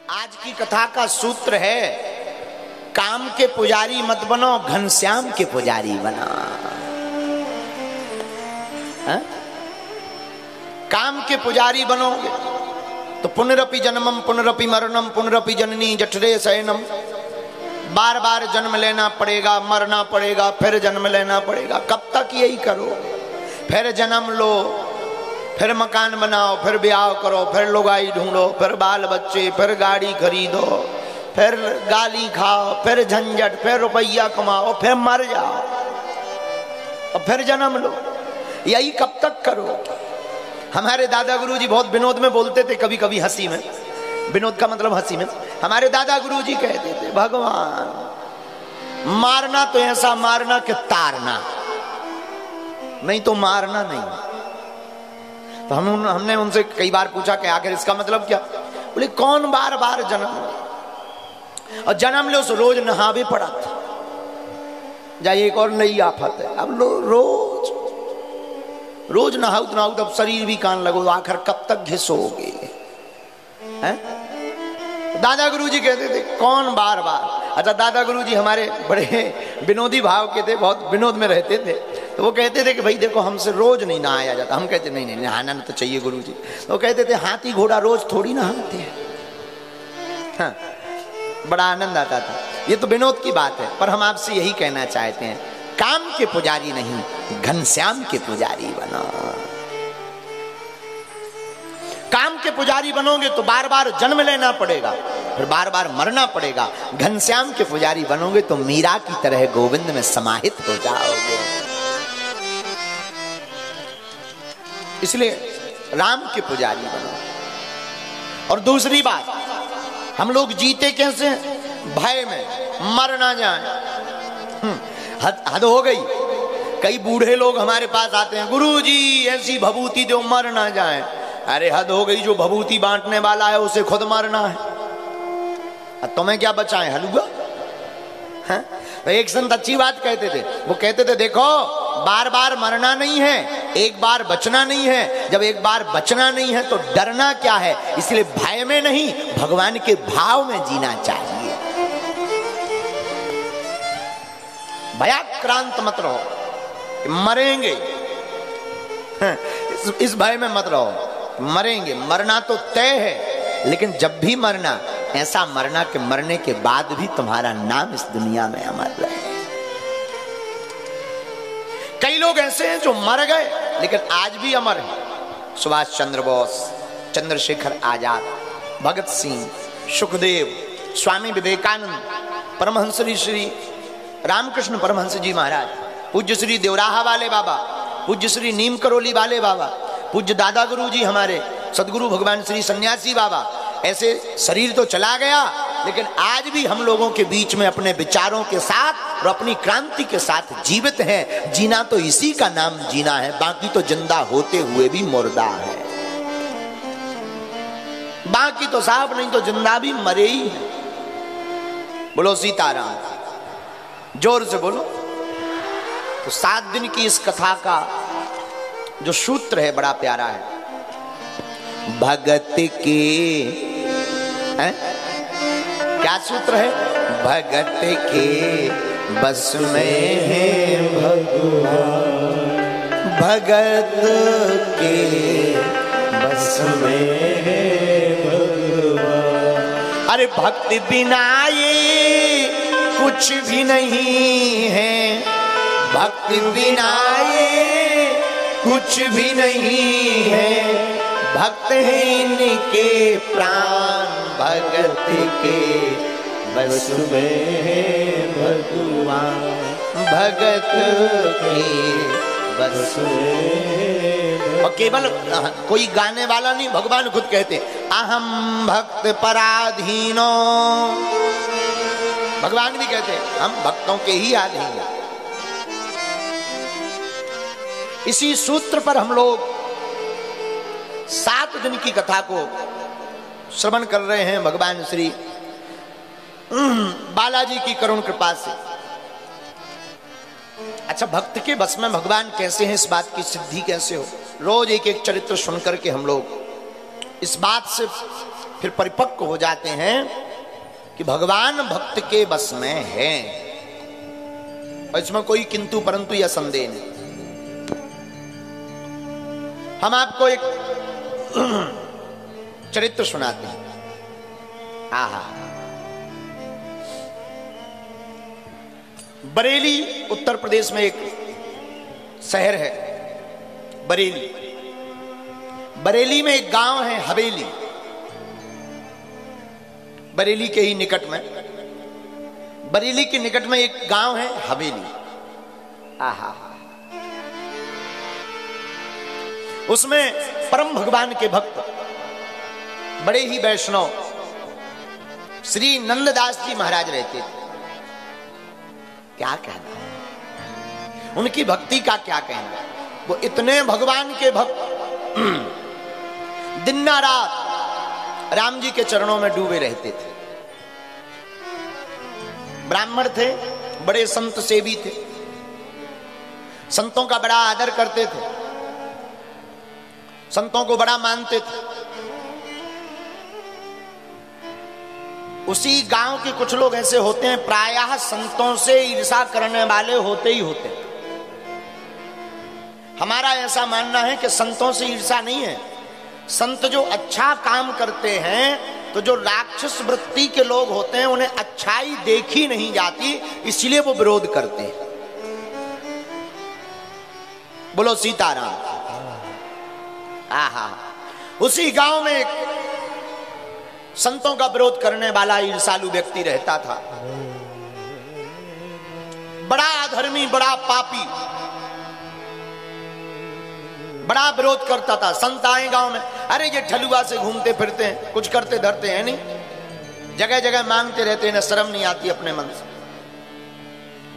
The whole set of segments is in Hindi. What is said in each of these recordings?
आज की कथा का सूत्र है, काम के पुजारी मत बनो, घनश्याम के पुजारी बना। काम के पुजारी बनोगे तो पुनरपि जन्मम पुनरपि मरणम पुनरपि जननी जठरे शयनम, बार बार जन्म लेना पड़ेगा, मरना पड़ेगा, फिर जन्म लेना पड़ेगा। कब तक यही करो? फिर जन्म लो, फिर मकान बनाओ, फिर ब्याह करो, फिर लुगाई ढूंढो, फिर बाल बच्चे, फिर गाड़ी खरीदो, फिर गाली खाओ, फिर झंझट, फिर रुपया कमाओ, फिर मर जाओ और फिर जन्म लो। यही कब तक करो? हमारे दादा गुरुजी बहुत विनोद में बोलते थे, कभी कभी हंसी में, विनोद का मतलब हंसी में। हमारे दादा गुरुजी कहते थे, भगवान मारना तो ऐसा मारना कि तारना, नहीं तो मारना नहीं। तो हमने उनसे कई बार पूछा कि आखिर इसका मतलब क्या? बोले कौन बार बार जन्म ले, और जन्म ले उस रोज नहावे पड़ा था, जाइए एक और नई आफत है। अब रोज रोज नहाओ नहाओ तब शरीर भी कान लगो, आखिर कब तक घिसोगे? दादा गुरुजी कहते थे कौन बार बार। अच्छा, दादा गुरुजी हमारे बड़े विनोदी भाव के थे, बहुत विनोद में रहते थे। तो वो कहते थे कि भाई देखो हमसे रोज नहीं नहाया जाता। हम कहते नहीं नहीं नहाना तो चाहिए गुरुजी। तो वो कहते थे हाथी घोड़ा रोज थोड़ी नहाते हैं। हाँ, बड़ा आनंद आता था। ये तो विनोद की बात है, पर हम आपसे यही कहना चाहते हैं, काम के पुजारी नहीं, घनश्याम के पुजारी बनो। काम के पुजारी बनोगे तो बार बार जन्म लेना पड़ेगा, फिर बार बार मरना पड़ेगा। घनश्याम के पुजारी बनोगे तो मीरा की तरह गोविंद में समाहित हो जाओगे। इसलिए राम के पुजारी बनो। और दूसरी बात, हम लोग जीते कैसे? भय में, मर ना जाए। हद हो गई। कई बूढ़े लोग हमारे पास आते हैं, गुरुजी ऐसी भभूति दो मर ना जाए। अरे हद हो गई, जो भभूति बांटने वाला है उसे खुद मरना है, तुम्हें क्या बचाएं? हलुआ। तो एक संत अच्छी बात कहते थे, वो कहते थे देखो बार बार मरना नहीं है, एक बार बचना नहीं है। जब एक बार बचना नहीं है तो डरना क्या है? इसलिए भय में नहीं, भगवान के भाव में जीना चाहिए। भयाक्रांत मत रहो, मरेंगे, इस भय में मत रहो। मरेंगे, मरना तो तय है, लेकिन जब भी मरना ऐसा मरना कि मरने के बाद भी तुम्हारा नाम इस दुनिया में अमर रहे। कई लोग ऐसे हैं जो मर गए लेकिन आज भी अमर हैं। सुभाष चंद्र बोस, चंद्रशेखर आजाद, भगत सिंह, सुखदेव, स्वामी विवेकानंद, परमहंस श्री रामकृष्ण परमहंस जी महाराज, पूज्य श्री देवराहा वाले बाबा, पूज्य श्री नीम करोली वाले बाबा, पूज्य दादा गुरु जी हमारे सदगुरु भगवान श्री सन्यासी बाबा। ऐसे शरीर तो चला गया लेकिन आज भी हम लोगों के बीच में अपने विचारों के साथ और अपनी क्रांति के साथ जीवित हैं। जीना तो इसी का नाम जीना है, बाकी तो जिंदा होते हुए भी मुर्दा है। बाकी तो साहब नहीं तो जिंदा भी मरे ही है। बोलो सीताराम, जोर से बोलो। तो 7 दिन की इस कथा का जो सूत्र है बड़ा प्यारा है। भगत के क्या सूत्र है? भगत के बस में है भगवान, भगत के बस में है भगवान। अरे भक्ति बिना ये कुछ भी नहीं है, भक्ति बिना ये कुछ भी नहीं है। भक्त है इनके प्राण, भगत के बस में है भगवान, भगत के बस में। और केवल कोई गाने वाला नहीं, भगवान खुद कहते अहम भक्त पराधीनो। भगवान भी कहते हम भक्तों के ही अधीन हैं। इसी सूत्र पर हम लोग 7 दिन की कथा को श्रवण कर रहे हैं भगवान श्री बालाजी की करुण कृपा से। अच्छा, भक्त के बस में भगवान कैसे हैं, इस बात की सिद्धि कैसे हो? रोज एक एक चरित्र सुनकर के हम लोग इस बात से फिर परिपक्व हो जाते हैं कि भगवान भक्त के बस में है, और इसमें कोई किंतु परंतु या संदेह नहीं। हम आपको एक चरित्र सुनाते हैं। आहा, बरेली उत्तर प्रदेश में एक शहर है, बरेली। बरेली में एक गांव है हवेली, बरेली के ही निकट में, बरेली के निकट में एक गांव है हवेली। आहा, उसमें परम भगवान के भक्त, बड़े ही वैष्णव श्री नंददास जी महाराज रहते थे। क्या कहना, उनकी भक्ति का क्या कहना। वो इतने भगवान के भक्त, दिन ना रात राम जी के चरणों में डूबे रहते थे। ब्राह्मण थे, बड़े संत सेवी थे, संतों का बड़ा आदर करते थे, संतों को बड़ा मानते थे। उसी गांव के कुछ लोग ऐसे होते हैं, प्रायः संतों से ईर्ष्या करने वाले होते ही होते हैं। हमारा ऐसा मानना है कि संतों से ईर्ष्या नहीं है। संत जो अच्छा काम करते हैं, तो जो राक्षस वृत्ति के लोग होते हैं उन्हें अच्छाई देखी नहीं जाती, इसलिए वो विरोध करते हैं। बोलो सीताराम। आहा, उसी गांव में एक संतों का विरोध करने वाला ईर्ष्यालु व्यक्ति रहता था, बड़ा अधर्मी, बड़ा पापी, बड़ा विरोध करता था। संत आए गांव में, अरे ये ठलुआ से घूमते फिरते हैं, कुछ करते धरते हैं नहीं, जगह जगह मांगते रहते हैं, ना शर्म नहीं आती अपने मन से।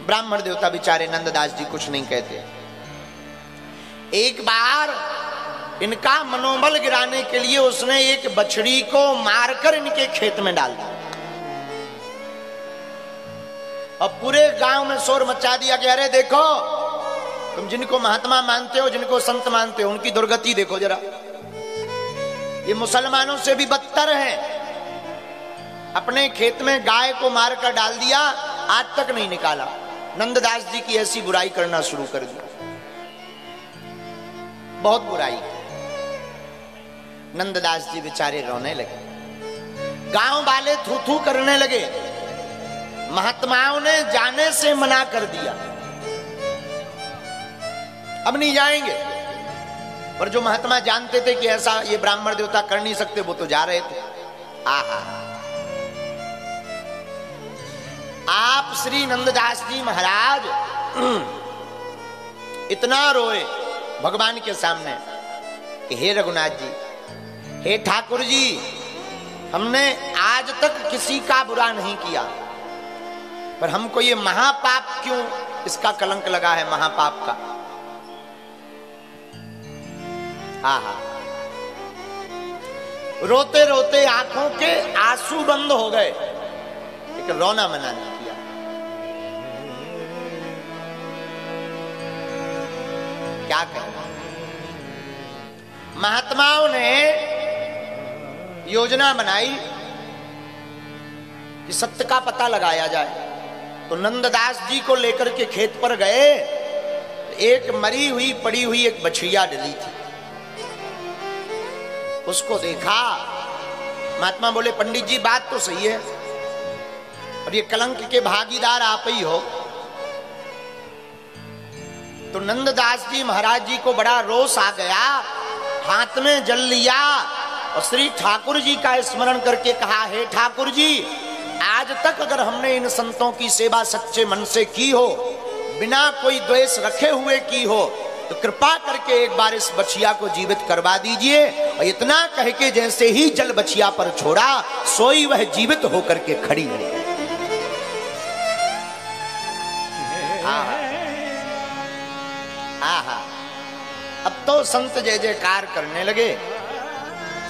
ब्राह्मण देवता बेचारे नंददास जी कुछ नहीं कहते। एक बार इनका मनोबल गिराने के लिए उसने एक बछड़ी को मारकर इनके खेत में डाल दिया, और पूरे गांव में शोर मचा दिया कि अरे देखो, तुम जिनको महात्मा मानते हो, जिनको संत मानते हो, उनकी दुर्गति देखो जरा, ये मुसलमानों से भी बदतर है। अपने खेत में गाय को मारकर डाल दिया, आज तक नहीं निकाला। नंददास जी की ऐसी बुराई करना शुरू कर दी, बहुत बुराई। नंददास जी बेचारे रोने लगे, गांव वाले थू थू करने लगे। महात्माओं ने जाने से मना कर दिया, अब नहीं जाएंगे। पर जो महात्मा जानते थे कि ऐसा ये ब्राह्मण देवता कर नहीं सकते, वो तो जा रहे थे। आहा, आप श्री नंददास जी महाराज इतना रोए भगवान के सामने कि हे रघुनाथ जी, हे ठाकुर जी, हमने आज तक किसी का बुरा नहीं किया, पर हमको ये महापाप क्यों इसका कलंक लगा है, महापाप का। आहा, रोते रोते आंखों के आंसू बंद हो गए, लेकिन रोना मना नहीं किया। क्या कहना, महात्माओं ने योजना बनाई कि सत्य का पता लगाया जाए। तो नंददास जी को लेकर के खेत पर गए, एक मरी हुई पड़ी हुई एक बछड़िया डली थी, उसको देखा। महात्मा बोले, पंडित जी बात तो सही है, और ये कलंक के भागीदार आप ही हो। तो नंददास जी महाराज जी को बड़ा रोष आ गया, हाथ में जल लिया और श्री ठाकुर जी का स्मरण करके कहा, हे ठाकुर जी, आज तक अगर हमने इन संतों की सेवा सच्चे मन से की हो, बिना कोई द्वेष रखे हुए की हो, तो कृपा करके एक बार इस बछिया को जीवित करवा दीजिए। और इतना कह के जैसे ही जल बछिया पर छोड़ा, सोई वह जीवित होकर के खड़ी हो गई। आहा, अब तो संत जय जयकार करने लगे,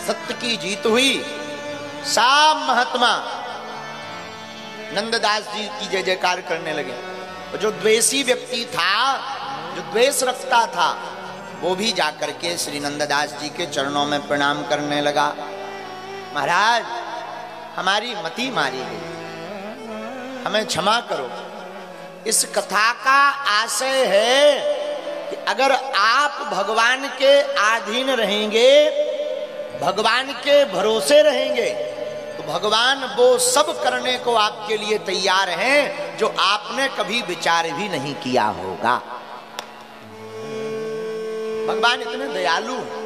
सत्य की जीत हुई। सब महात्मा नंददास जी की जय जयकार करने लगे। जो द्वेषी व्यक्ति था, जो द्वेष रखता था, वो भी जाकर के श्री नंददास जी के चरणों में प्रणाम करने लगा। महाराज हमारी मति मारी गई, हमें क्षमा करो। इस कथा का आशय है कि अगर आप भगवान के अधीन रहेंगे, भगवान के भरोसे रहेंगे, तो भगवान वो सब करने को आपके लिए तैयार हैं जो आपने कभी विचार भी नहीं किया होगा। भगवान इतने दयालु हैं।